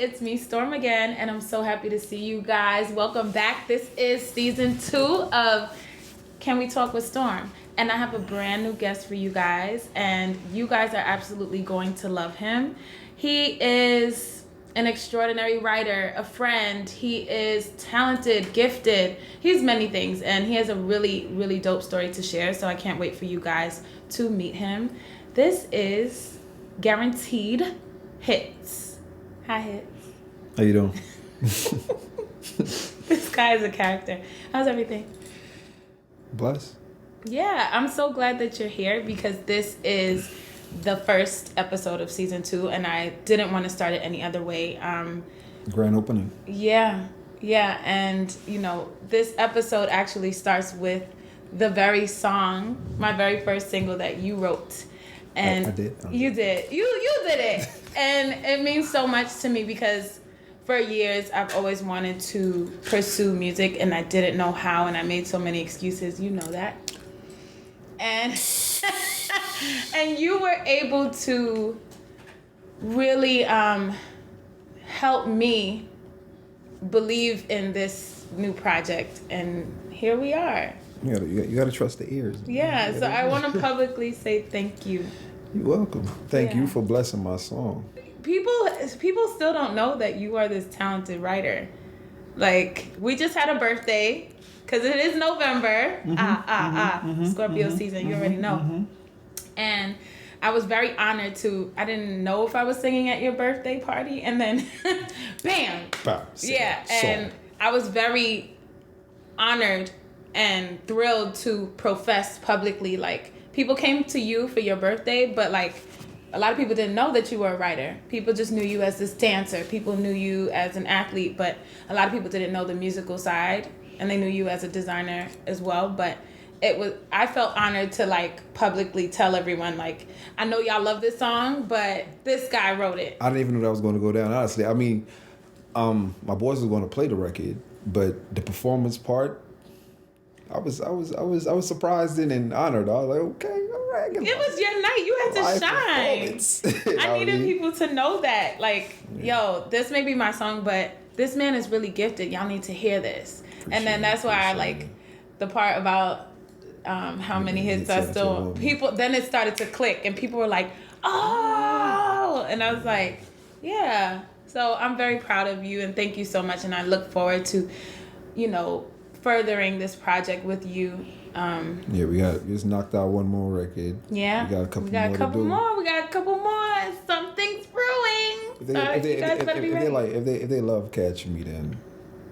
it's me, St0rm, again, and I'm so happy to see you guys. Welcome back. This is season 2 of Can We Talk with St0rm? And I have a brand new guest for you guys, and you guys are absolutely going to love him. He is an extraordinary writer, a friend. He is talented, gifted. He's many things, and he has a really, really dope story to share, so I can't wait for you guys to meet him. This is Guaranteed Hitz. Hi, Hitz. How you doing? This guy is a character. How's everything? Blessed. Yeah, I'm so glad that you're here because this is the first episode of season 2, and I didn't want to start it any other way. Grand opening. Yeah, and you know, this episode actually starts with the very song, my very first single that you wrote. And I did. You did. You did it. And it means so much to me because for years I've always wanted to pursue music and I didn't know how, and I made so many excuses. You know that. And and you were able to really help me believe in this new project, and here we are. You gotta trust the ears. Yeah, so I want to publicly say thank you. You're welcome. Thank you for blessing my song. People still don't know that you are this talented writer. Like, we just had a birthday, because it is November. Scorpio season, you already know. And I was very honored I didn't know if I was singing at your birthday party, and then, bam! Yeah, and I was very honored and thrilled to profess publicly, like, people came to you for your birthday, but like a lot of people didn't know that you were a writer. People just knew you as this dancer. People knew you as an athlete, but a lot of people didn't know the musical side, and they knew you as a designer as well. But I felt honored to like publicly tell everyone, like, I know y'all love this song, but this guy wrote it. I didn't even know that was going to go down, honestly. I mean, my boys were going to play the record, but the performance part, I was surprised and honored. I was like, okay, all right. It was your night. You had to shine. I needed people to know that. Like, yo, this may be my song, but this man is really gifted. Y'all need to hear this. And then that's why I like the part about how many hits I still... People, then it started to click, and people were like, oh! And I was like, yeah. So I'm very proud of you, and thank you so much. And I look forward to, furthering this project with you. We just knocked out one more record. Yeah. We got a couple more. We got a couple more. Something's brewing. If they love Catch Me, then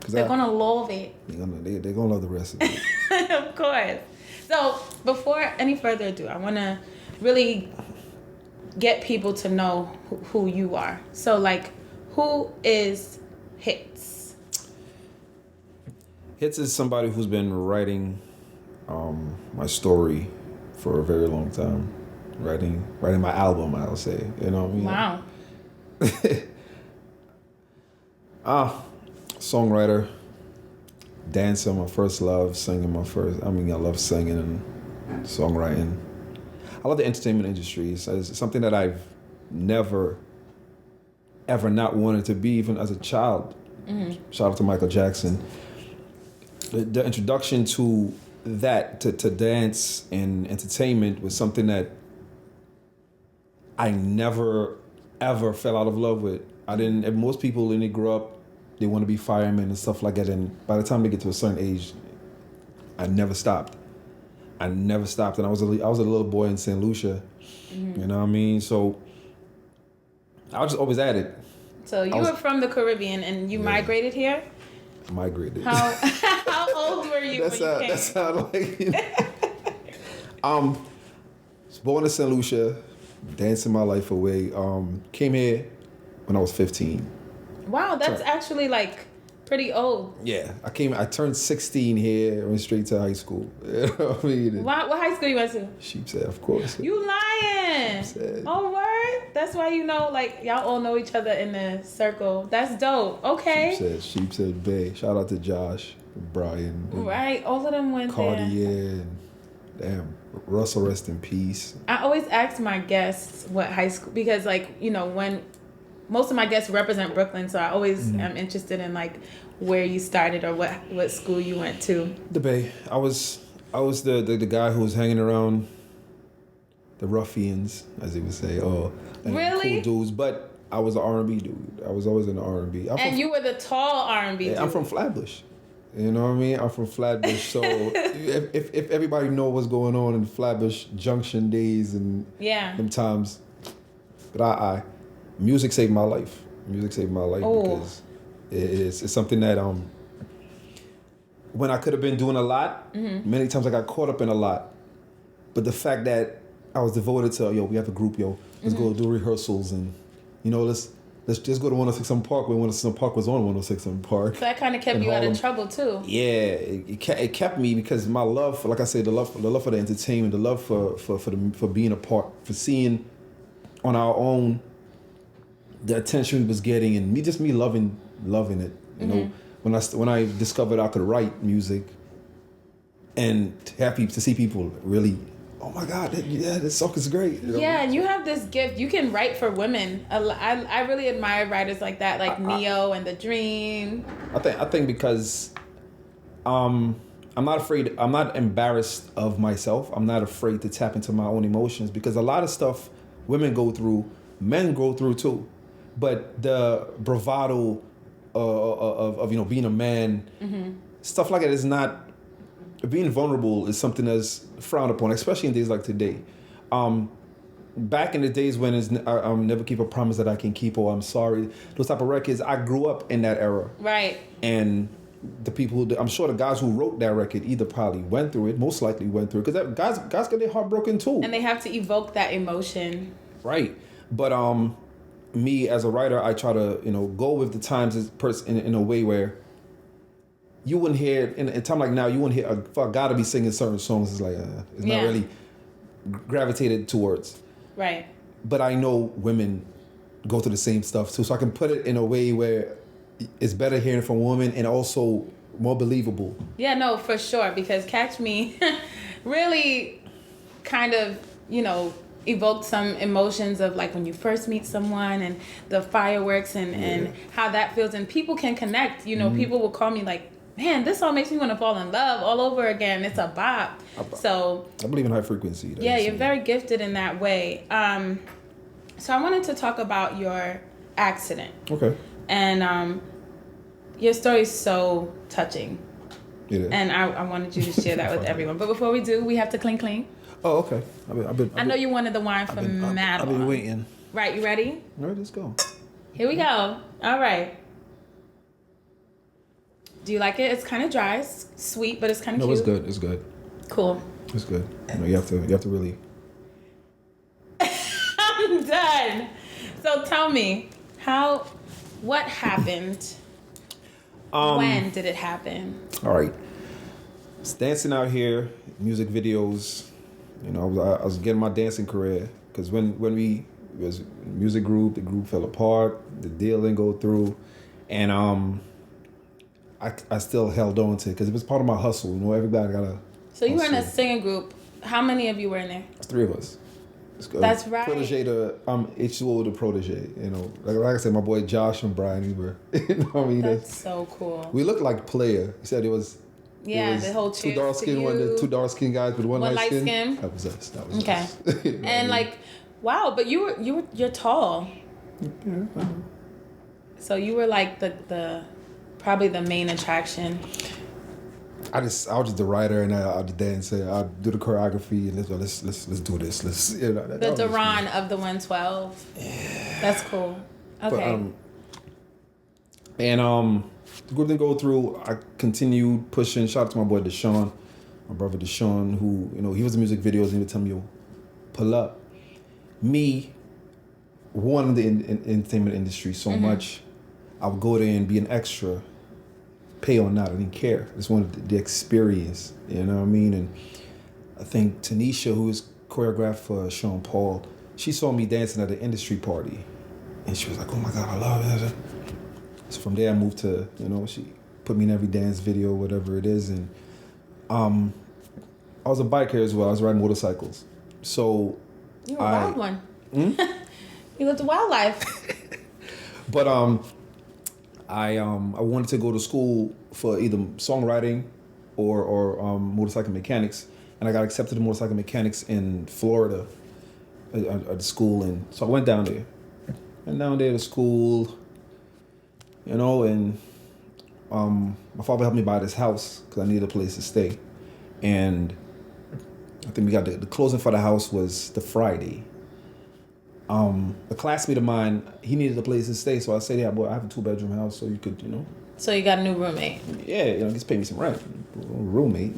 they're gonna love it. They're gonna love the rest of it. Of course. So before any further ado, I want to really get people to know who you are. So, like, who is Hitz? Hitz is somebody who's been writing my story for a very long time. Writing my album, I'll say. You know what I mean? Wow. Songwriter, dancer, my first love, singing I love singing and songwriting. I love the entertainment industry. It's something that I've never, ever not wanted to be, even as a child. Mm-hmm. Shout out to Michael Jackson. The introduction to that, to dance and entertainment, was something that I never, ever fell out of love with. Most people, when they grow up, they want to be firemen and stuff like that, and by the time they get to a certain age, I never stopped. And I was a little boy in St. Lucia, you know what I mean? So I was just always at it. So you were from the Caribbean and you migrated here? Migrated. How old were you when you came? That sounded like... was born in St. Lucia, dancing my life away. Came here when I was 15. Wow, that's actually like pretty old. Yeah, I turned 16 here, went straight to high school. You know what I mean? What high school you went to? Sheepshead, of course. You lying? Sheepshead. Oh, word? That's why like, y'all all know each other in the circle. That's dope. Okay. Sheepshead Bay. Shout out to Josh, Brian. Right, all of them went Cartier there. And damn, Russell, rest in peace. I always ask my guests what high school, because like, when most of my guests represent Brooklyn, so I always am interested in like where you started or what school you went to. The Bay. I was the guy who was hanging around the ruffians, as they would say, or really cool dudes. But I was an R&B dude. I was always in the R&B. And you were the tall R&B dude. I'm from Flatbush. You know what I mean? I'm from Flatbush, so if everybody know what's going on in Flatbush Junction days and them times, but music saved my life. Music saved my life because it's something that when I could have been doing a lot, many times I got caught up in a lot, but the fact that I was devoted to we have a group, let's go do rehearsals and let's just go to 106 Park when 106 Park was on 106 Park. So that kind of kept you out of trouble too. Yeah, it kept me because my love, like I said, the love for the entertainment, the love for being a part, for seeing on our own the attention we was getting, and me loving it. You know, when I discovered I could write music, and happy to see people really. Oh my God! This song is great. Yeah, and you have this gift. You can write for women. I really admire writers like that, like Neo and The Dream. I think because, I'm not afraid. I'm not embarrassed of myself. I'm not afraid to tap into my own emotions because a lot of stuff women go through, men go through too, but the bravado of being a man, stuff like that is not. Being vulnerable is something that's frowned upon, especially in days like today. Back in the days when I'll never keep a promise that I can keep, or I'm sorry, those type of records, I grew up in that era. Right. And the people, I'm sure the guys who wrote that record either probably went through it, most likely went through it, because guys get their heart broken too. And they have to evoke that emotion. Right. But me as a writer, I try to go with the times in a way where you wouldn't hear in a time like now. You wouldn't hear for a guy to be singing certain songs. It's like it's not really gravitated towards. Right. But I know women go through the same stuff too, so I can put it in a way where it's better hearing from women and also more believable. Yeah, no, for sure. Because Catch Me really kind of evoked some emotions of like when you first meet someone and the fireworks and how that feels, and people can connect. People will call me like, man, this song makes me want to fall in love all over again. It's a bop. So I believe in high frequency. Yeah, you're very gifted in that way. So I wanted to talk about your accident. Okay. And your story is so touching. It is. And I wanted you to share that with everyone. But before we do, we have to clink clink. Oh, okay. I know you wanted the wine from Madeline. I've been waiting. Right, you ready? All right, let's go. Here we go. All right. Do you like it? It's kind of dry, it's sweet, but it's kind of cute. No, it's good. It's good. Cool. It's good. You have to really. I'm done. So tell me, what happened? When did it happen? All right. It's dancing out here, music videos. I was getting my dancing career because when we was music group, the group fell apart, the deal didn't go through, and I still held on to it because it was part of my hustle. Everybody got to. So you were in a singing group. How many of you were in there? It's 3 of us. That's right. Protege to H2O the protege. Like I said, my boy Josh and Brian, we were. That's so cool. We looked like Player. He said it was. Yeah, the whole two dark skin, two dark skin guys with one light skin. That was us. Okay. And wow, but you're tall. Yeah. So you were like the probably the main attraction. I was just the writer, and I'll dance, I'll do the choreography, and let's do this. The Duran of the 112. Yeah. That's cool. Okay. But, the group didn't go through. I continued pushing. Shout out to my boy Deshaun, my brother Deshaun, who he was in music videos and he would tell me, pull up. Me, wanting the entertainment industry so much, I would go there and be an extra. Pay or not, I didn't care. I just wanted the experience, you know what I mean? And I think Tanisha, who is choreographed for Sean Paul, she saw me dancing at an industry party, and she was like, "Oh my God, I love it." So from there, I moved to, she put me in every dance video, whatever it is, and I was a biker as well. I was riding motorcycles, so you were a wild one. You lived a wild life. But I wanted to go to school for either songwriting or motorcycle mechanics, and I got accepted to motorcycle mechanics in Florida at the school, and so I went down there. And down there to school, you know, and my father helped me buy this house because I needed a place to stay. And I think we got the closing for the house was the Friday. A classmate of mine, he needed a place to stay, so I said, yeah, boy, I have a 2-bedroom house, so you could, you know. So you got a new roommate. Yeah, you know, just pay me some rent. Roommate.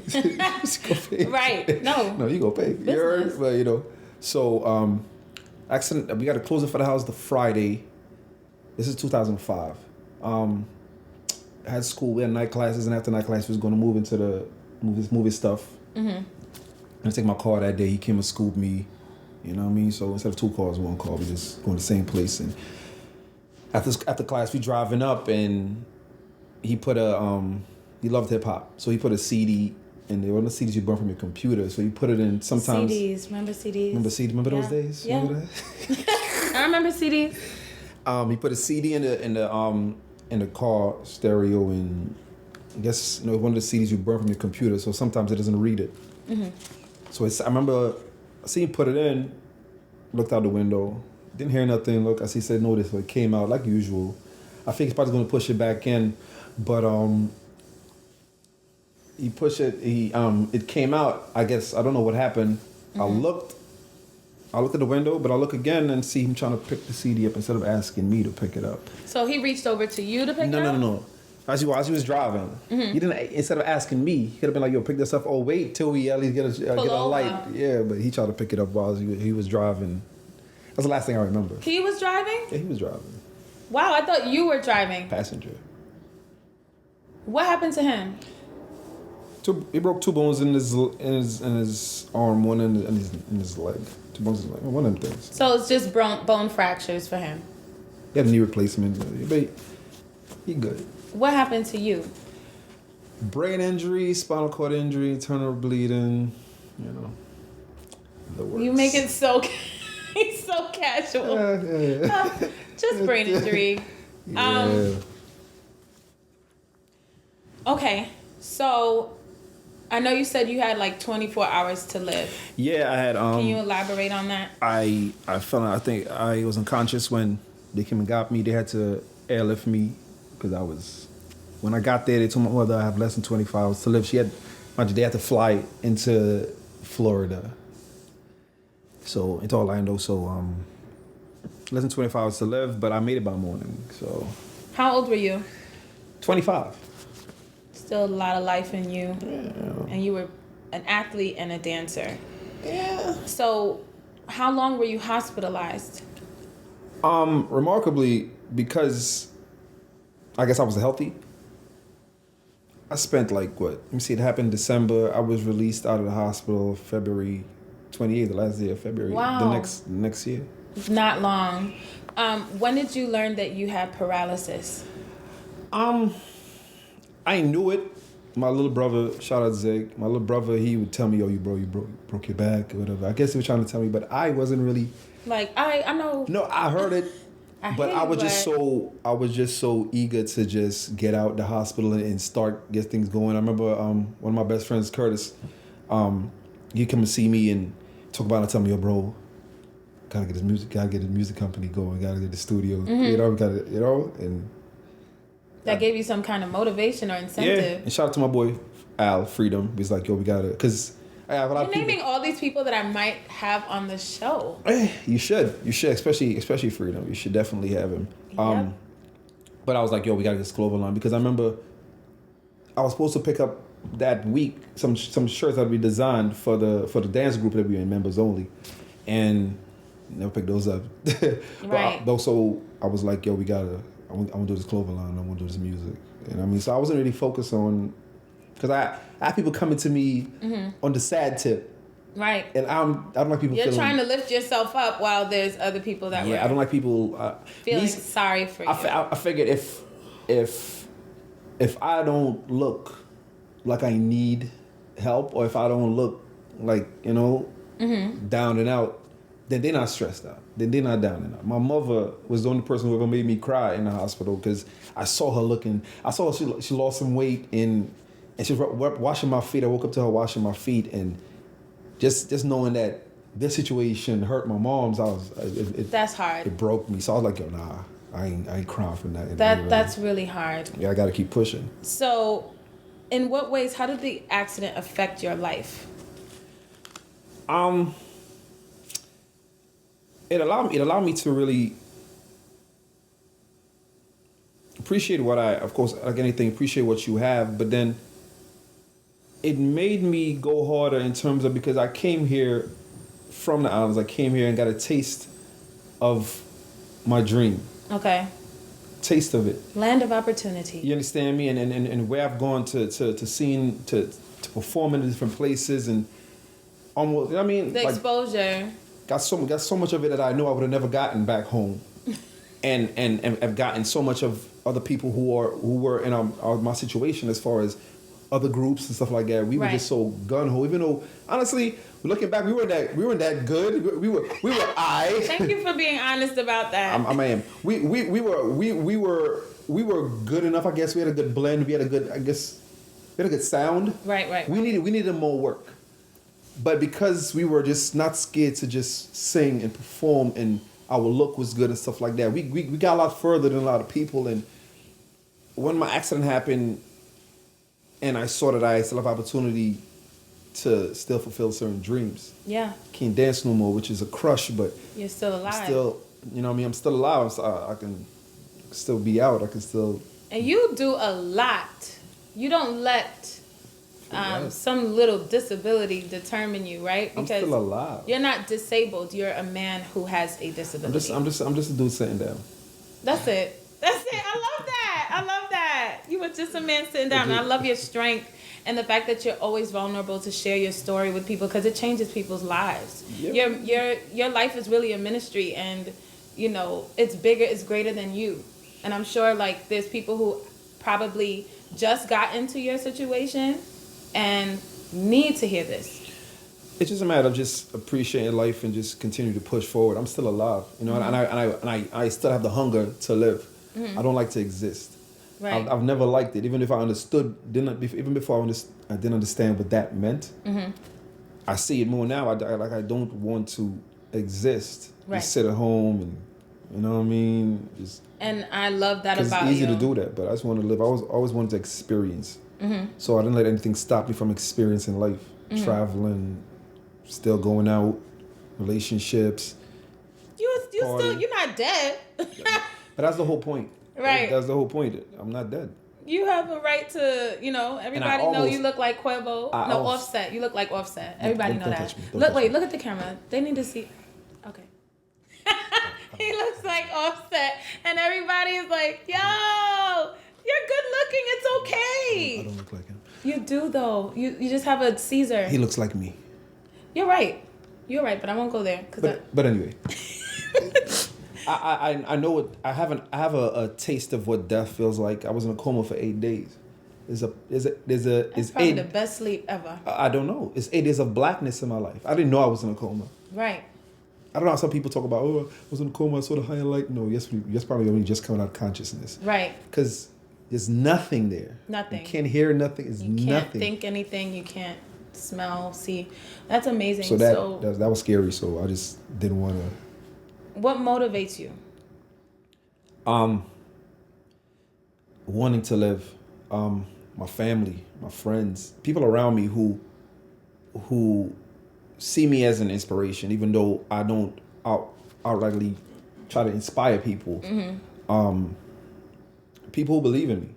Just go pay. Right. No. No, you go pay. You heard? But, you know, so we got a closing for the house the Friday. This is 2005. I had school, we had night classes, and after night classes, we was going to move into the movie stuff. Mm-hmm. I take my car that day. He came and scooped me. You know what I mean? So instead of 2 cars, 1 car, we just going to the same place. And after class, we driving up, and he put he loved hip hop, so he put a CD. And they were the CDs you burn from your computer, so you put it in sometimes. CDs, remember CDs? Remember those days? Yeah. Remember that? I remember CDs. He put a CD in the car stereo, and I guess, you know, one of the CDs you burn from your computer, so sometimes it doesn't read it. Mm-hmm. So I remember I seen him put it in, looked out the window, didn't hear nothing. Look, I see said no, so it came out like usual. I think he's probably gonna push it back in, but he pushed it. It came out. I guess I don't know what happened. Mm-hmm. I looked at the window, but I look again and see him trying to pick the CD up instead of asking me to pick it up. So he reached over to you to pick it up? No. As he was driving, he didn't. Instead of asking me, he could have been like, "Yo, pick this up." Oh, wait till we at least get a light. Yeah, but he tried to pick it up while he was driving. That's the last thing I remember. He was driving? Yeah, he was driving. Wow, I thought you were driving. Passenger. What happened to him? He broke 2 bones in his arm, one in his leg. 2 bones in his leg. One of them things. So it's just bone fractures for him. He had a knee replacement, but he good. What happened to you? Brain injury, spinal cord injury, internal bleeding. You know, the works. You make it so he's so casual. Yeah. Just brain injury. Yeah. Okay, so I know you said you had like 24 hours to live. Yeah, I had. Can you elaborate on that? I fell. I think I was unconscious when they came and got me. They had to airlift me because when I got there, they told my mother I have less than 24 hours to live. They had to fly into Florida. So into Orlando. So less than 24 hours to live, but I made it by morning. So. How old were you? 25. Still a lot of life in you. Yeah. And you were an athlete and a dancer. Yeah. So how long were you hospitalized? Remarkably, because I guess I was healthy. I spent let me see, it happened December. I was released out of the hospital February 28th, the last day of February. Wow. The next year. Not long. When did you learn that you had paralysis? I knew it. My little brother, shout out Zig, my little brother, he would tell me, "Oh, you broke your back," or whatever. I guess he was trying to tell me, but I wasn't really. Like I know. No, I heard it. I was just so eager to just get out the hospital and get things going. I remember one of my best friends, Curtis, he'd come and see me and talk about it and tell me, "Yo, bro, gotta get his music company going, gotta get the studio, Mm-hmm. and that gave you some kind of motivation or incentive. Yeah, and shout out to my boy Al Freedom. He's like, "Yo, we gotta," because I have a lot of people. You're naming all these people that I might have on the show. You should, especially Freedom. You should definitely have him. Yep. But I was like, "Yo, we gotta get this clothing line," because I remember I was supposed to pick up that week some shirts that would be designed for the dance group that we were in, members only, and never picked those up. Right. So I was like, "Yo, I want to do this clothing line. I want to do this music." You know what I mean? So I wasn't really focused on, because I have people coming to me on the sad tip. Right. And I don't like people. You're trying to lift yourself up while there's other people that I don't like people feeling sorry for you. I figured if I don't look like I need help, or if I don't look like down and out, then they're not stressed out. Then they're not down and out. My mother was the only person who ever made me cry in the hospital because I saw her looking. I saw her, she lost some weight and she was washing my feet. I woke up to her washing my feet, and just knowing that this situation hurt my mom's, that's hard. It broke me. So I was like, yo, nah, I ain't crying from that. That's really hard. Yeah, I got to keep pushing. So, in what ways? How did the accident affect your life? It allowed me to really appreciate of course, like anything, appreciate what you have, but then it made me go harder in terms of, because I came here from the islands, I came here and got a taste of my dream. Okay. Taste of it. Land of opportunity. You understand me? And where I've gone to perform in different places and almost, I mean, the exposure. Got so much of it that I knew I would have never gotten back home, and have gotten so much of other people who were in my situation, as far as other groups and stuff like that. We were just so gun ho. Even though, honestly, looking back, we weren't that good. We were Thank you for being honest about that. I am. We were good enough. I guess we had a good blend. We had a good sound. Right. We needed more work. But because we were just not scared to just sing and perform, and our look was good and stuff like that, we got a lot further than a lot of people. And when my accident happened, and I saw that I still have opportunity to still fulfill certain dreams. Yeah. Can't dance no more, which is a crush, but you're still alive. You know what I mean? I'm still alive. So I can still be out. I can still. And you do a lot. You don't let some little disability determine you, right? Because I'm still alive. You're not disabled. You're a man who has a disability. I'm just a dude sitting down. That's it. I love that. You were just a man sitting down. And I love your strength and the fact that you're always vulnerable to share your story with people, because it changes people's lives. Yep. Your life is really a ministry, and you know it's bigger, it's greater than you. And I'm sure like there's people who probably just got into your situation and need to hear this. It's just a matter of just appreciating life and just continue to push forward. I'm still alive, you know, and I still have the hunger to live. Mm-hmm. I don't like to exist. Right. I've never liked it, even if I understood. Even before I didn't understand what that meant. Mm-hmm. I see it more now. I don't want to exist. Right. Just sit at home and, you know what I mean. And I love that about you. It's easy to do that, but I just want to live. I always wanted to experience. Mm-hmm. So I didn't let anything stop me from experiencing life, mm-hmm. traveling, still going out, relationships. You're not dead. But that's the whole point. Right. That's the whole point. I'm not dead. You have a right to, everybody know you look like Quavo. Offset. You look like Offset. Everybody know that. Look at the camera. They need to see. Okay. He looks like Offset, and everybody is like, "Yo, you're good looking. It's okay." I don't look like him. You do though. You just have a Caesar. He looks like me. You're right, but I won't go there. But anyway. I know what I have a taste of what death feels like. I was in a coma for 8 days. That's probably the best sleep ever. I don't know. It's 8 days of blackness in my life. I didn't know I was in a coma. Right. I don't know how some people talk about, I was in a coma, I saw the higher light. No, yes, probably only just coming out of consciousness. Right. Because there's nothing there. Nothing. You can't hear nothing. It's nothing. You can't think anything. You can't smell, see. That's amazing. So that was scary. So I just didn't want to. What motivates you? Wanting to live. My family, my friends, people around me who see me as an inspiration, even though I don't outrightly try to inspire people. Mm-hmm. People who believe in me.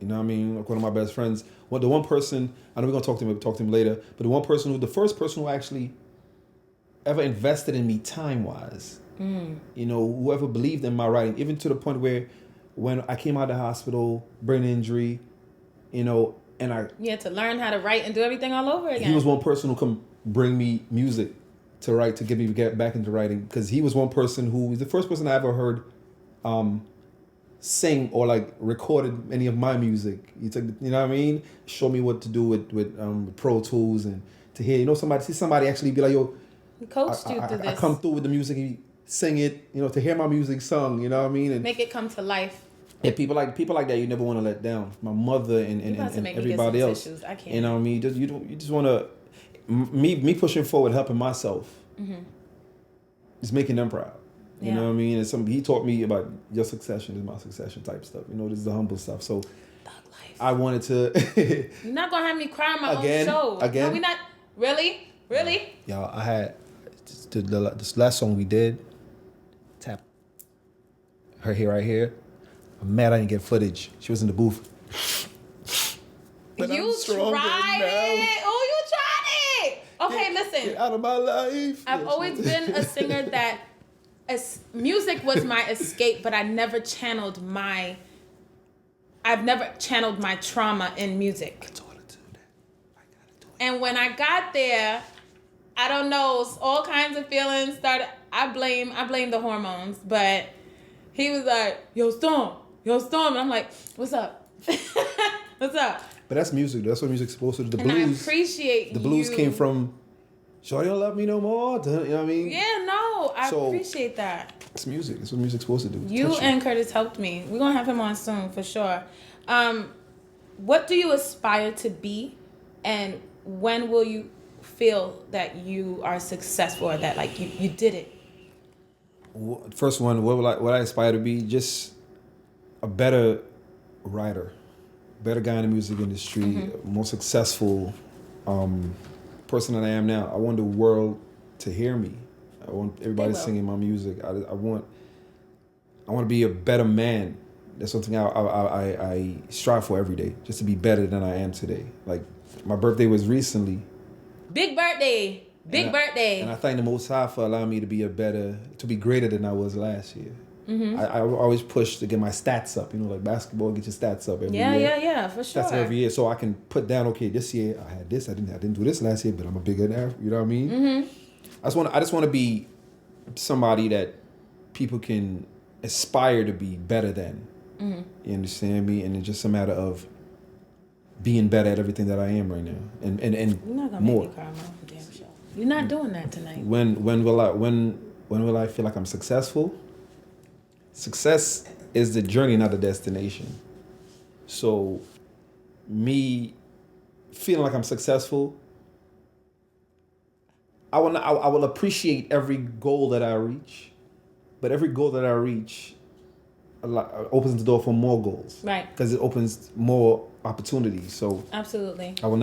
You know what I mean? Like one of my best friends. The one person, I know we're gonna talk to him later, but the first person who actually ever invested in me time-wise. Whoever believed in my writing, even to the point where when I came out of the hospital, brain injury, and you had to learn how to write and do everything all over again. He was one person who come bring me music to write, to get back into writing, because he was one person who was the first person I ever heard sing or like recorded any of my music. He took, you know what I mean, show me what to do with Pro Tools, and to hear somebody actually be like, yo, He coached you through I this. come through with the music, he sing it, you know, to hear my music sung, you know what I mean? And make it come to life. yeah, people like that you never want to let down. My mother and everybody else. Tissues. I can't. You know what I mean? You just want to me pushing forward, helping myself. Just making them proud. You know what I mean? And he taught me about your succession is my succession type stuff. You know, this is the humble stuff. So I wanted to. You're not gonna have me cry on my own show. Again. No, we not really. Y'all, I had this last song we did. Tap her here, right here. I'm mad I didn't get footage. She was in the booth. But you tried it. Oh, you tried it. Okay, listen. Get out of my life. I've always been a singer that music was my escape, but I've never channeled my trauma in music. I told her to do that. I gotta do it. And when I got there, I don't know, all kinds of feelings started. I blame the hormones, but he was like, yo, Storm. And I'm like, what's up? What's up? But that's music. That's what music's supposed to do. The and blues. I appreciate the blues came from, Shorty don't love me no more. You know what I mean? Yeah, no, I appreciate that. It's music. That's what music's supposed to do. You and Curtis helped me. We're going to have him on soon, for sure. What do you aspire to be? And when will you feel that you are successful or that, like, you did it? First one, what I aspire to be? Just a better writer. Better guy in the music industry. More successful person than I am now. I want the world to hear me. I want everybody singing my music. I want to be a better man. That's something I strive for every day, just to be better than I am today. Like, my birthday was recently. Big birthday. And I thank the Most High for allowing me to be greater than I was last year. I always push to get my stats up. You know, like basketball, get your stats up every year. Yeah, for sure. Stats every year, so I can put down. Okay, this year I had this. I didn't do this last year, but I'm a bigger now. You know what I mean? I just want to be somebody that people can aspire to be better than. You understand me? And it's just a matter of being better at everything that I am right now, and You're not gonna more. make me cry on my damn show. You're not doing that tonight. When will I feel like I'm successful? Success is the journey, not the destination. So, me feeling like I'm successful, I will appreciate every goal that I reach, but every goal that I reach opens the door for more goals. Right. Because it opens more opportunities. So absolutely. I will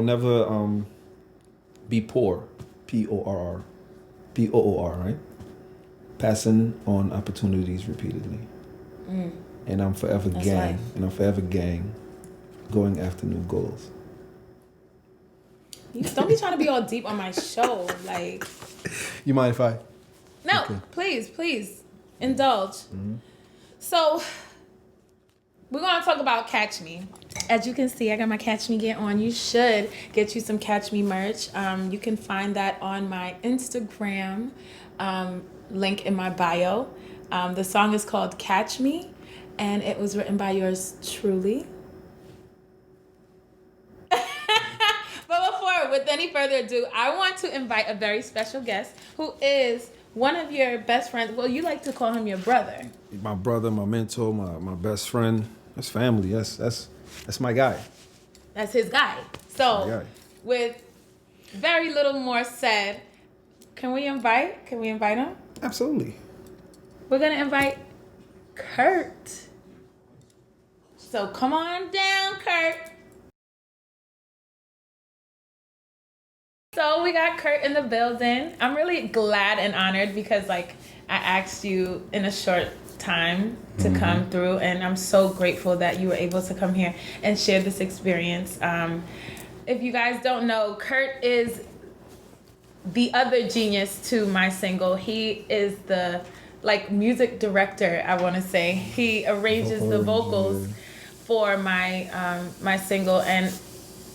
never be poor. P-O-O-R, right? Passing on opportunities repeatedly. And I'm forever gang going after new goals. Don't be trying to be all deep on my show. Like, you mind if I? No, okay. Please indulge. So we're going to talk about Catch Me. As you can see, I got my Catch Me gear on. You should get you some Catch Me merch. You can find that on my Instagram, link in my bio. The song is called Catch Me, and it was written by yours truly. But with any further ado, I want to invite a very special guest who is one of your best friends. Well, you like to call him your brother. My brother, my mentor, my best friend. That's family. That's my guy. That's his guy. So, with very little more said, can we invite him? Absolutely. We're going to invite Kurt. So, come on down, Kurt. So, we got Kurt in the building. I'm really glad and honored because, like, I asked you in a short time to come through, and I'm so grateful that you were able to come here and share this experience. If you guys don't know, Kurt is the other genius to my single. He is the music director, I want to say. He arranges the vocals for my my single, and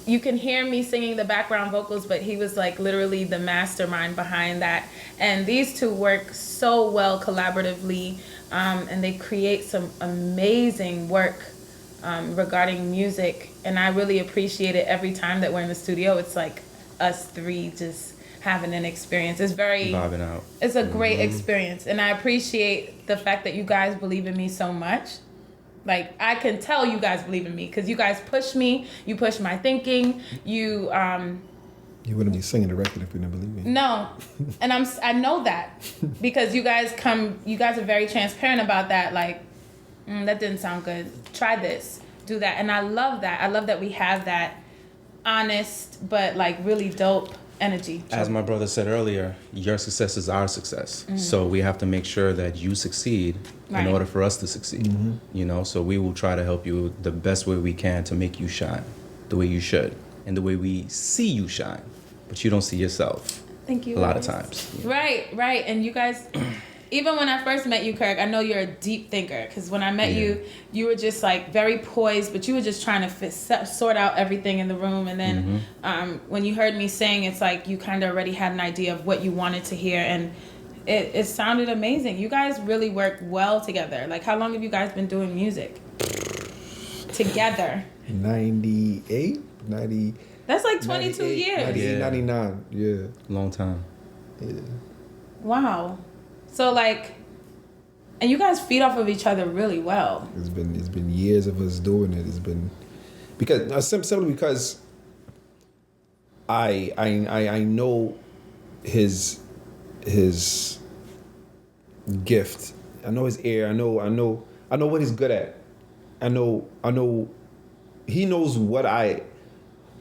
you can hear me singing the background vocals, but he was literally the mastermind behind that. And these two work so well collaboratively, and they create some amazing work regarding music. And I really appreciate it every time that we're in the studio. It's like us three just having an experience. It's very vibing out. It's a great experience, and I appreciate the fact that you guys believe in me so much. Like, I can tell you guys believe in me because you guys push me. You push my thinking. You wouldn't be singing the record if you didn't believe me. No, and I know that because you guys are very transparent about that. Like, that didn't sound good. Try this, do that, and I love that. I love that we have that honest but like really dope energy. As my brother said earlier, your success is our success. So we have to make sure that you succeed in order for us to succeed. You know, so we will try to help you the best way we can to make you shine the way you should and the way we see you shine, but you don't see yourself. Thank you. A lot of times. Right. And you guys, even when I first met you, Kirk, I know you're a deep thinker because when I met you, you were just like very poised, but you were just trying to sort out everything in the room. And then when you heard me sing, it's like you kind of already had an idea of what you wanted to hear. And it sounded amazing. You guys really work well together. Like, how long have you guys been doing music together? 98, 90. That's like 22 years. 98, 99, yeah. Long time. Yeah. Wow. So like, and you guys feed off of each other really well. It's been years of us doing it. It's been simply because I know his gift. I know his ear. I know what he's good at. I know he knows what I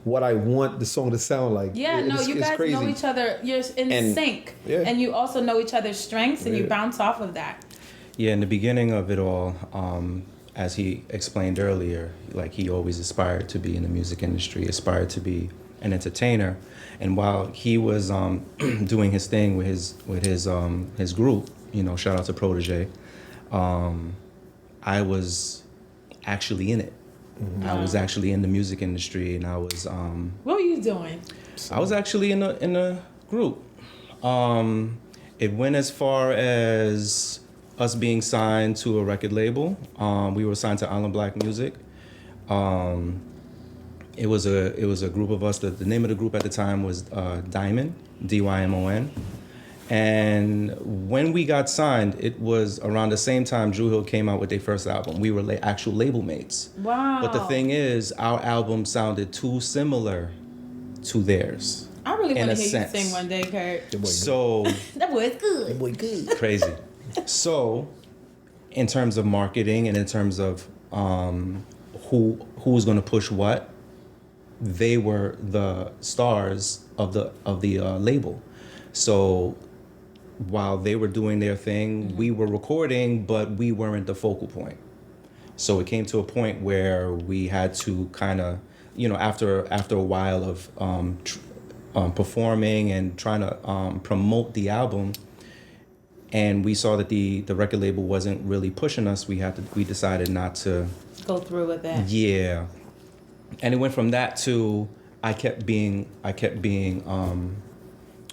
want the song to sound like. Yeah, you guys crazy. Know each other. You're in sync. Yeah. And you also know each other's strengths and you bounce off of that. Yeah, in the beginning of it all, as he explained earlier, like he always aspired to be in the music industry, aspired to be an entertainer. And while he was doing his thing with his group, you know, shout out to Protege, I was actually in it. I was actually in the music industry, and I was. What were you doing? I was actually in a group. It went as far as us being signed to a record label. We were signed to Island Black Music. It was a group of us. The name of the group at the time was Diamond, Dymon. And when we got signed, it was around the same time Drew Hill came out with their first album. We were actual label mates. Wow. But the thing is, our album sounded too similar to theirs. I really want to hear you sing one day, Kurt. So that boy's good. That boy good. Crazy. So, in terms of marketing and in terms of who was going to push what, they were the stars of the label. So while they were doing their thing, we were recording, but we weren't the focal point. So it came to a point where we had to kind of, you know, after a while of performing and trying to promote the album, and we saw that the record label wasn't really pushing us, we decided not to go through with that. Yeah, and it went from that to I kept being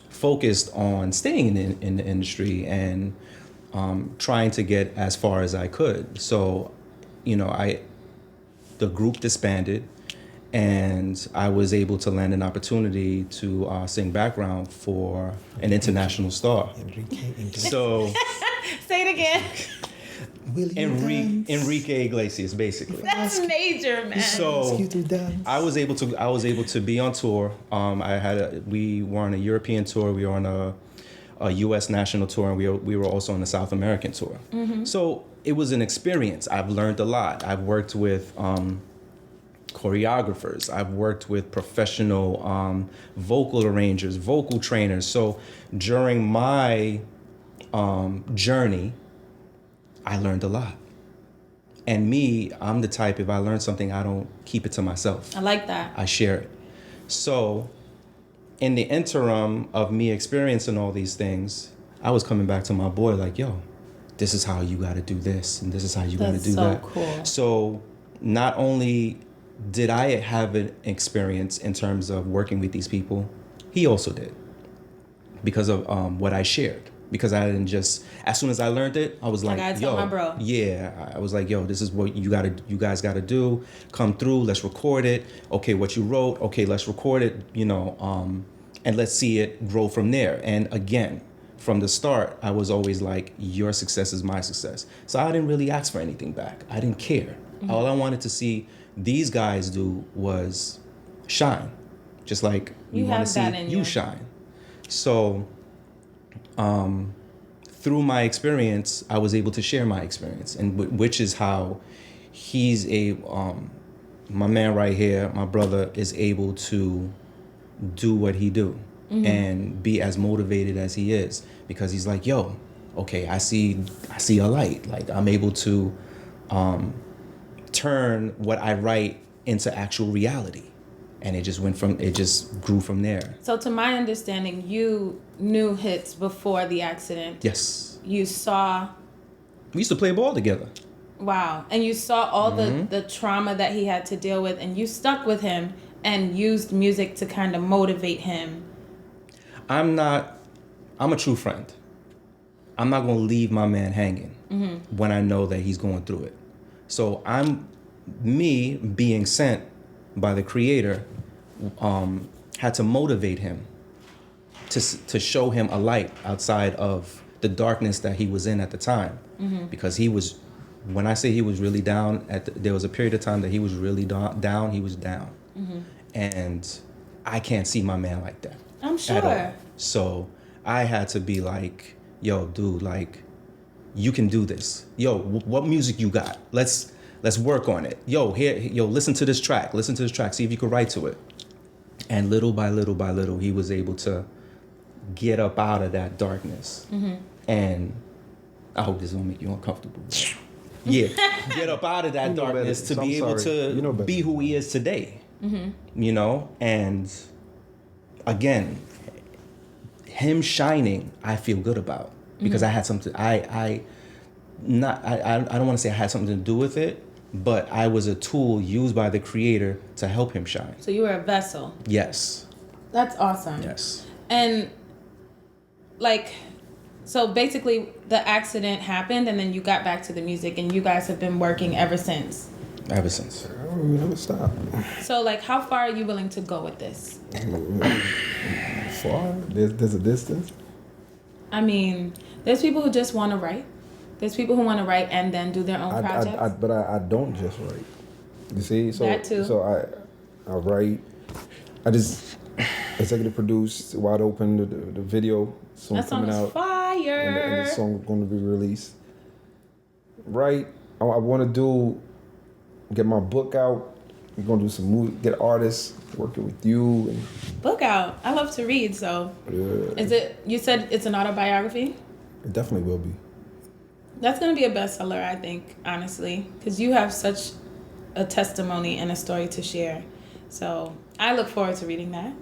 focused on staying in the industry and trying to get as far as I could. So, you know, the group disbanded, and I was able to land an opportunity to sing background for an international star. So, say it again. Enrique Iglesias, basically. That's major, man. So I was able to be on tour. We were on a European tour. We were on a U.S. national tour, and we were also on a South American tour. Mm-hmm. So it was an experience. I've learned a lot. I've worked with choreographers. I've worked with professional vocal arrangers, vocal trainers. So during my journey, I learned a lot. And me, I'm the type, if I learn something, I don't keep it to myself. I like that. I share it. So in the interim of me experiencing all these things, I was coming back to my boy like, yo, this is how you got to do this, and this is how you got to do that. That's so cool. So not only did I have an experience in terms of working with these people, he also did, because of what I shared. Because I didn't just, as soon as I learned it, I was like, yo, my bro. Yeah, I was like, yo, this is what you guys gotta do. Come through, let's record it. Okay, what you wrote, okay, let's record it. You know, and let's see it grow from there. And again, from the start, I was always like, your success is my success. So I didn't really ask for anything back. I didn't care. All I wanted to see these guys do was shine, just like we want to see you shine. So through my experience, I was able to share my experience, and which is how he's my man right here, my brother, is able to do what he do and be as motivated as he is, because he's like, yo, okay, I see a light. Like, I'm able to turn what I write into actual reality. And it just grew from there. So to my understanding, you knew Hitz before the accident. Yes. You saw... We used to play ball together. Wow. And you saw all the trauma that he had to deal with, and you stuck with him and used music to kind of motivate him. I'm a true friend. I'm not going to leave my man hanging when I know that he's going through it. So me being sent by the Creator, had to motivate him to show him a light outside of the darkness that he was in at the time. Because he was, when I say he was really down, there was a period of time that he was really down, he was down. And I can't see my man like that. I'm sure. So I had to be like, yo, dude, like, you can do this. Yo, what music you got? Let's work on it. Yo, listen to this track. See if you could write to it. And little by little, he was able to get up out of that darkness. And I hope this don't make you uncomfortable. Yeah, get up out of that darkness to be able to be who he is today. You know, and again, him shining, I feel good about, because I had something. I don't want to say I had something to do with it, but I was a tool used by the Creator to help him shine. So you were a vessel. Yes. That's awesome. Yes. And like, so basically the accident happened and then you got back to the music and you guys have been working ever since. Ever since. We never stop. So like, how far are you willing to go with this? Far? There's a distance? I mean, there's people who just want to write. There's people who want to write and then do their own projects. But I don't just write. You see? So, that too. So I write. I just executive produce, Wide Open, the video. That song is fire. And the song going to be released. Right. I want to get my book out. We're going to do some movie, get artists working with you. And, book out. I love to read, so. Yeah. Is it, you said it's an autobiography? It definitely will be. That's going to be a bestseller, I think, honestly, because you have such a testimony and a story to share. So I look forward to reading that.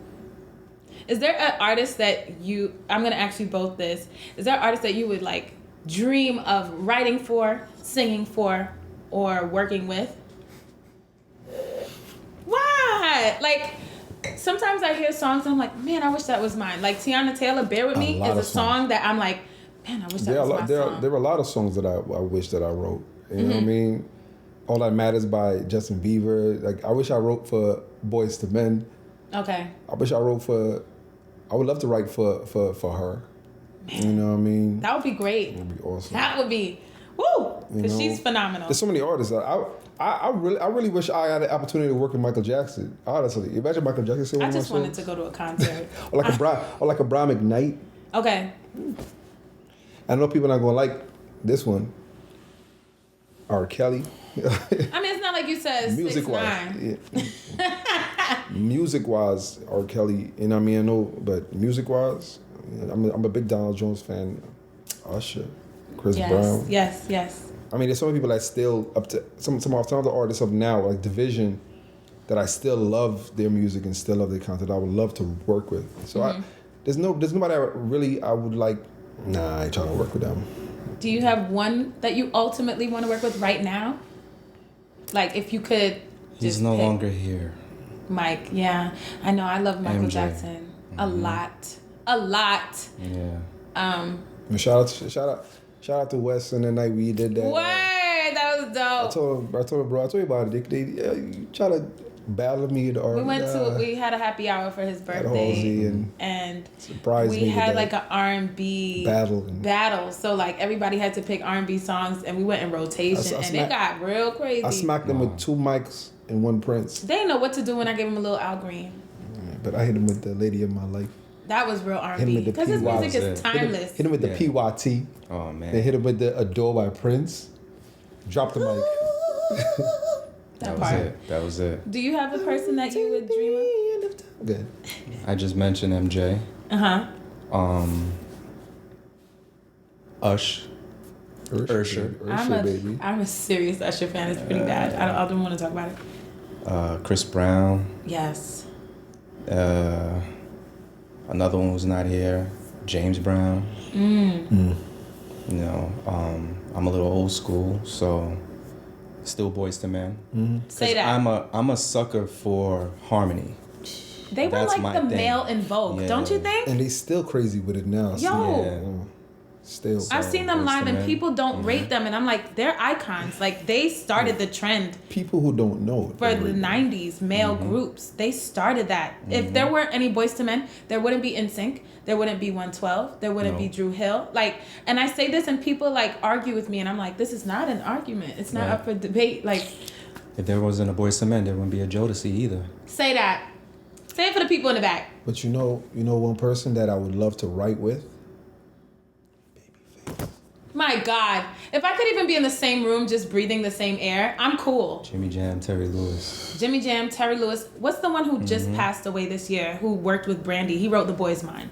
Is there an artist that I'm going to ask you both this. Is there an artist that you would like dream of writing for, singing for, or working with? Why? Like, sometimes I hear songs and I'm like, man, I wish that was mine. Like Tiana Taylor, Bear With Me is a song that I'm like, man, I wish that was my song. There were a lot of songs that I wish that I wrote. You know what I mean? All That Matters by Justin Bieber. Like, I wish I wrote for Boyz II Men. Okay. I would love to write for her. Man. You know what I mean? That would be great. That would be awesome. That would be, woo! Because she's phenomenal. There's so many artists. I really wish I had the opportunity to work with Michael Jackson. Honestly, imagine Michael Jackson singing I just my wanted to go to a concert. or like a Brian McKnight. Okay. I know people are not gonna like this one. R. Kelly. I mean, it's not like you said music 6ix9ine. Yeah. Music wise, R. Kelly. You know what I mean? I know, but music wise, I'm a big Donald Jones fan. Usher, Chris Brown. Yes. I mean, there's so many people that still up to some of the artists of now, like Division, that I still love their music and still love their content. I would love to work with. So there's nobody I would like. Nah, I ain't trying to work with them. Do you have one that you ultimately want to work with right now? Like, if you could. He's no longer here. Mike, yeah, I know. I love Michael Jackson a lot. Yeah. Shout out to Wes and the night we did that. Word, that was dope. I told him, bro. I told you about it. They try to Battle of Me. We had a happy hour for his birthday, and surprised we me had with like that. an R&B battle. So like everybody had to pick R&B songs, and we went in rotation, and it got real crazy. I smacked them with 2 mics and 1 Prince. They didn't know what to do when I gave him a little Al Green. But I hit him with the Lady of My Life. That was real R&B because his music is timeless. Hit him with the PYT. Oh man. Then hit him with the Adore by Prince. Drop the mic. That was it. Do you have a person that you would dream of? Good. I just mentioned MJ. Usher. I'm a serious Usher fan. It's pretty bad. I don't want to talk about it. Chris Brown. Yes. Another one who's not here, James Brown. You know, I'm a little old school, so still Boyz II Men. Say that. I'm a sucker for harmony. They were That's like the my thing. male in Vogue, don't you think? And they still crazy with it now. Still. I've seen them Boyz live II and Men. people don't rate them, and I'm like, they're icons. Like they started the trend People who don't know it. for the 90s male groups. They started that. If there weren't any Boyz II Men, there wouldn't be NSYNC. There wouldn't be 112. There wouldn't be Drew Hill. Like, and I say this, and people like argue with me, and I'm like, this is not an argument. It's not up for debate. Like, if there wasn't a Boyz II Men, there wouldn't be a Jodeci either. say that. Say it for the people in the back. But you know one person that I would love to write with? My God. If I could even be in the same room just breathing the same air, I'm cool. Jimmy Jam, Terry Lewis. Jimmy Jam, Terry Lewis. What's the one who just passed away this year who worked with Brandy? He wrote The Boy's Mind.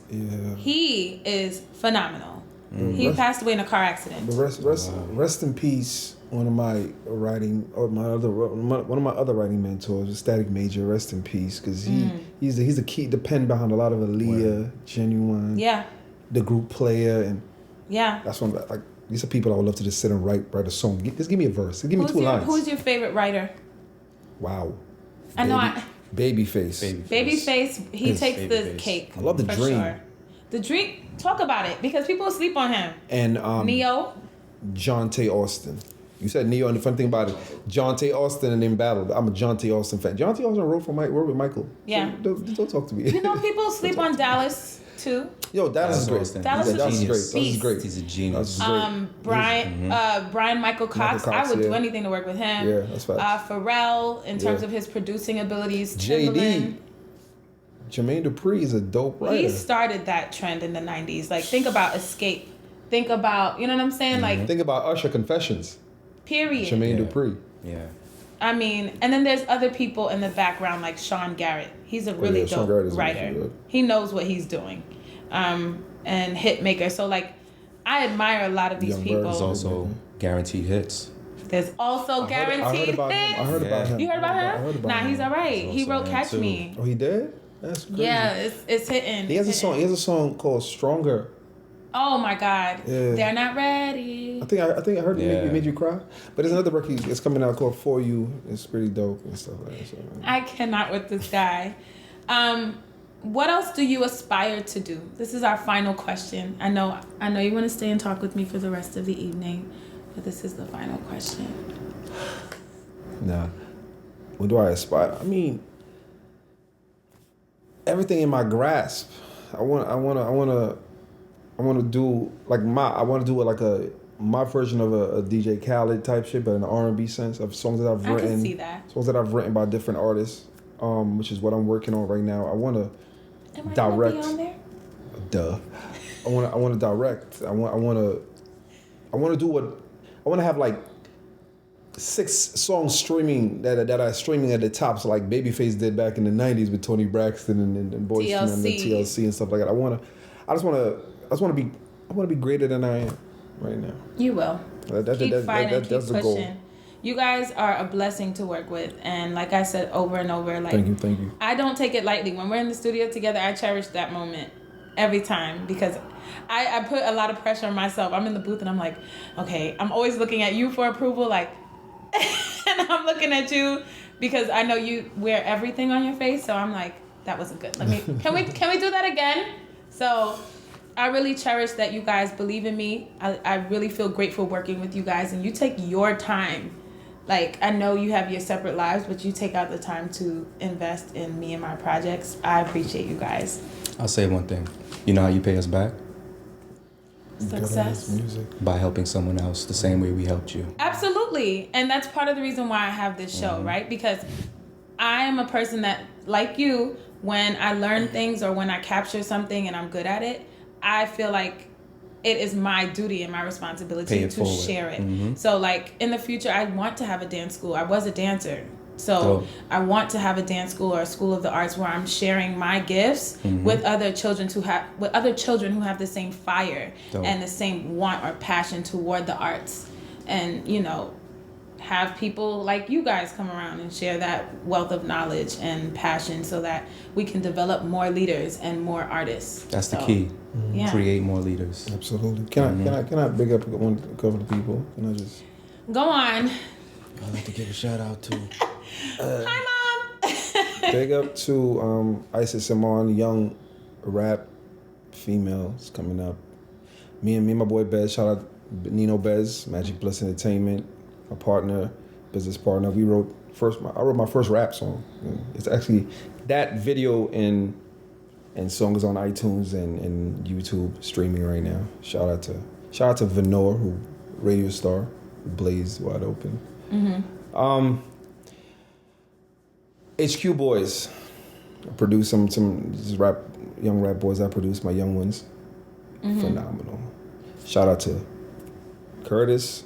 Yeah. He is phenomenal. He passed away in a car accident. Rest in peace. One of my other writing mentors, Static Major. Rest in peace, because he's the key, the pen behind a lot of Aaliyah, Genuine. Yeah. The group player, and Yeah. that's one. Like these are people I would love to just sit and write a song. Just give me a verse. Give me 2 lines. Who's your favorite writer? Wow. I know. Babyface. Babyface. He takes the Babyface. cake. I love The for Dream. Sure. The Dream. Talk about it because people sleep on him. And Neo. John T. Austin. You said Neo, and the fun thing about it, John T. Austin and then Battle. I'm a John T. Austin fan. John T. Austin wrote with Michael. Yeah. So don't talk to me. You know, people sleep on Dallas too. Yo, Dallas is great. Austin. Dallas He's a is genius. Dallas is great. He's a genius. Dallas is great. Brian Michael Cox. I would do anything to work with him. Yeah, that's facts. Pharrell, in terms of his producing abilities. JD. Timbaland. Jermaine Dupri is a dope writer. He started that trend in the 90s. Like, think about Escape. Think about, you know what I'm saying? Like, Think about Usher Confessions. period. Jermaine Dupri. Yeah. I mean, and then there's other people in the background like Sean Garrett. He's a really Sean Garrett dope is writer. good. He knows what he's doing. And hit maker. So like, I admire a lot of these Young Bird people. There's also Guaranteed Hits. There's also Guaranteed I Hits. heard about him. You heard about I him? heard about Nah, him. he's all right. He's He also wrote him, Catch too. Me. Oh, he did? That's crazy. Yeah, it's hitting. He has a It's song. hitting. He has a song called Stronger. Oh my God. Yeah. They're not ready. I think I heard Yeah. it made you cry. But there's another record that's coming out called For You. It's pretty dope and stuff like that. So, I cannot with this guy. What else do you aspire to do? This is our final question. I know you want to stay and talk with me for the rest of the evening, but this is the final question. nah. What do I aspire? I mean, everything in my grasp. I want to do like my version of a DJ Khaled type shit, but in the R&B sense of songs that I've written. I can see that. Songs that I've written by different artists, which is what I'm working on right now. I want to Am I direct. gonna be on there? Duh. I want to direct. I want to do what I want to have like 6 songs streaming that are streaming at the tops like Babyface did back in the 90s with Tony Braxton and Boyz II Men and TLC and stuff like that. I just want to be greater than I am right now. You will. Keep fighting, keep that's the goal. pushing. You guys are a blessing to work with, and like I said over and over, like Thank you. I don't take it lightly. When we're in the studio together, I cherish that moment every time because I put a lot of pressure on myself. I'm in the booth and I'm like, okay, I'm always looking at you for approval, like, and I'm looking at you because I know you wear everything on your face. So I'm like, that wasn't good. Can we do that again? So I really cherish that you guys believe in me. I really feel grateful working with you guys, and you take your time like, I know you have your separate lives, but you take out the time to invest in me and my projects. I appreciate you guys. I'll say one thing. You know how you pay us back? Success. Music. By helping someone else the same way we helped you. Absolutely. And that's part of the reason why I have this show, right? Because I am a person that, like you, when I learn things or when I capture something and I'm good at it, I feel like it is my duty and my responsibility to share it. So, like, in the future, I want to have a dance school. I was a dancer. So I want to have a dance school or a school of the arts where I'm sharing my gifts with other children who have the same fire and the same want or passion toward the arts, and you know, have people like you guys come around and share that wealth of knowledge and passion so that we can develop more leaders and more artists. That's the key. Yeah. Create more leaders. Absolutely. Can I big up a couple of people? Can I just go on? I'd like to give a shout out to Hi, Mom. big up to St0rm, young rap females coming up. Me and my boy Bez, shout out Nino Bez, Magic Bliss Entertainment, a partner, business partner. I wrote my first rap song. It's actually that video and song is on iTunes and YouTube streaming right now. Shout out to Venor, who radio star, who blazed wide open. HQ Boys. I produced some young rap boys. I produced my young ones. Phenomenal. Shout out to Curtis,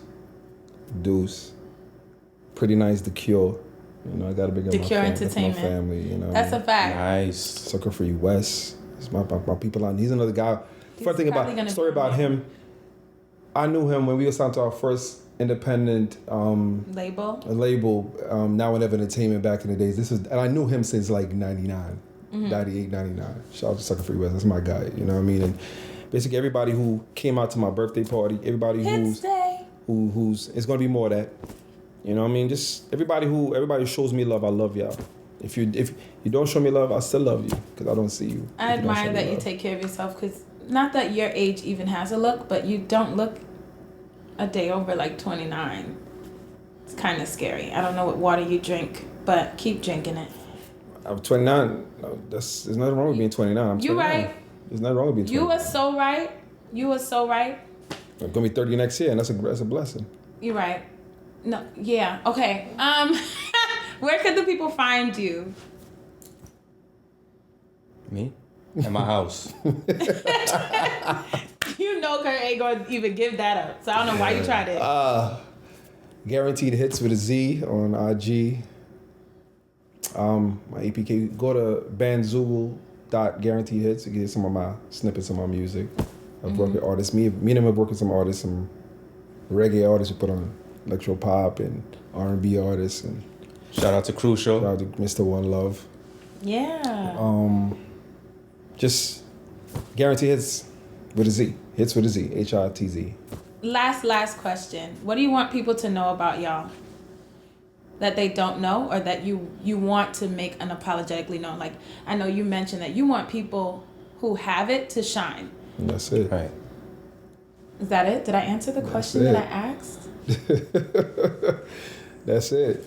Deuce, Pretty Nice, The Cure. You know, I gotta big up The Cure Entertainment. my family. You know, That's a fact. Nice. Sucker Free West. It's my people out. He's another guy. Funny thing about story about him. I knew him when we were signed to our first independent label. Now and Ever Entertainment back in the days. And I knew him since like 99, 98, 99. Shout out to Sucker Free West. That's my guy. You know what I mean? And basically everybody who came out to my birthday party, everybody Hitz who's it's gonna be more of that. You know what I mean? Just everybody who shows me love, I love y'all. If you don't show me love, I still love you because I don't see you. I admire that you take care of yourself, because not that your age even has a look, but you don't look a day over like 29. It's kind of scary. I don't know what water you drink, but keep drinking it. I'm 29. No, there's nothing wrong with being 29. I'm 29. You right. There's nothing wrong with being 29. You are so right. You are so right. I'm gonna be 30 next year, and that's a blessing. You're right. No, yeah, okay. Where could the people find you? Me? At my house. You know Kurt ain't gonna even give that up, so I don't know why you tried it. Guaranteed Hits with a Z on IG. My APK. Go to bandzoogle.guaranteedhits to get some of my snippets of my music. I've worked with artists. Me and him have worked with some artists, some reggae artists who put on electro pop and R&B artists. And Shout out to Crucial. shout out to Mr. One Love. Yeah. Just Guaranteed Hits with a Z. Hits with a Z. HITZ. Last question. What do you want people to know about y'all that they don't know, or that you want to make unapologetically known? Like, I know you mentioned that you want people who have it to shine. And that's it. Right. Is that it? Did I answer the question that I asked? That's it.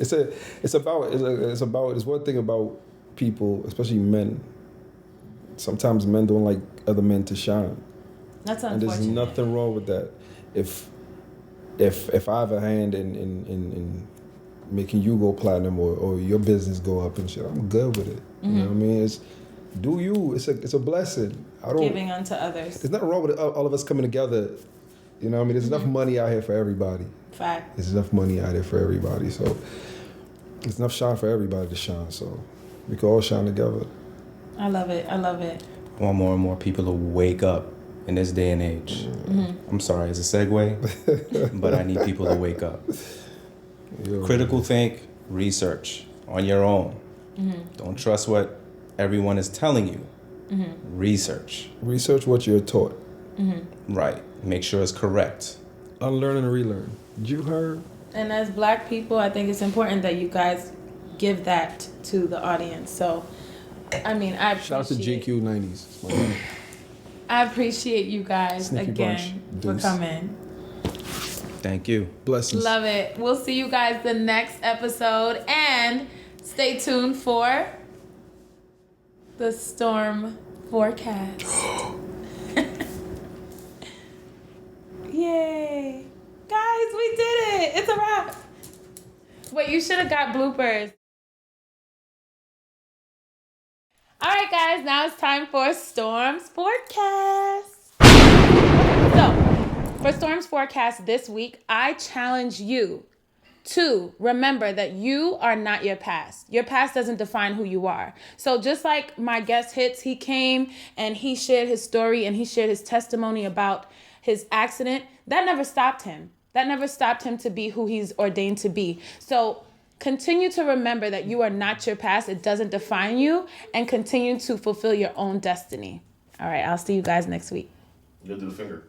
It's one thing about people, especially men. Sometimes men don't like other men to shine. That's And unfortunate. there's nothing wrong with that. If I have a hand in making you go platinum or your business go up and shit, I'm good with it. You know what I mean? Do you? It's a blessing. Giving unto others. There's nothing wrong with all of us coming together. You know what I mean? There's enough money out here for everybody. Fact. There's enough money out there for everybody. So there's enough shine for everybody to shine. So we can all shine together. I love it. I love it. I want more and more people to wake up in this day and age. I'm sorry, it's a segue, but I need people to wake up. Critical think, research on your own. Don't trust what everyone is telling you. Research. Research what you're taught. Right. Make sure it's correct. Unlearn and relearn. You heard? And as Black people, I think it's important that you guys give that to the audience. So, I mean, I appreciate. Shout out to GQ 90s. I appreciate you guys Sneaky again bunch. for Deuce. coming. Thank you. Blessings. Love it. We'll see you guys the next episode. And stay tuned for the storm forecast. Yay. Guys, we did it. It's a wrap. Wait, you should have got bloopers. All right, guys, now it's time for Storm's forecast. So, for Storm's forecast this week, I challenge you to remember that you are not your past. Your past doesn't define who you are. So just like my guest Hitz, he came and he shared his story and he shared his testimony about his accident. That never stopped him. That never stopped him to be who he's ordained to be. So continue to remember that you are not your past. It doesn't define you, and continue to fulfill your own destiny. All right, I'll see you guys next week. You gotta do the finger.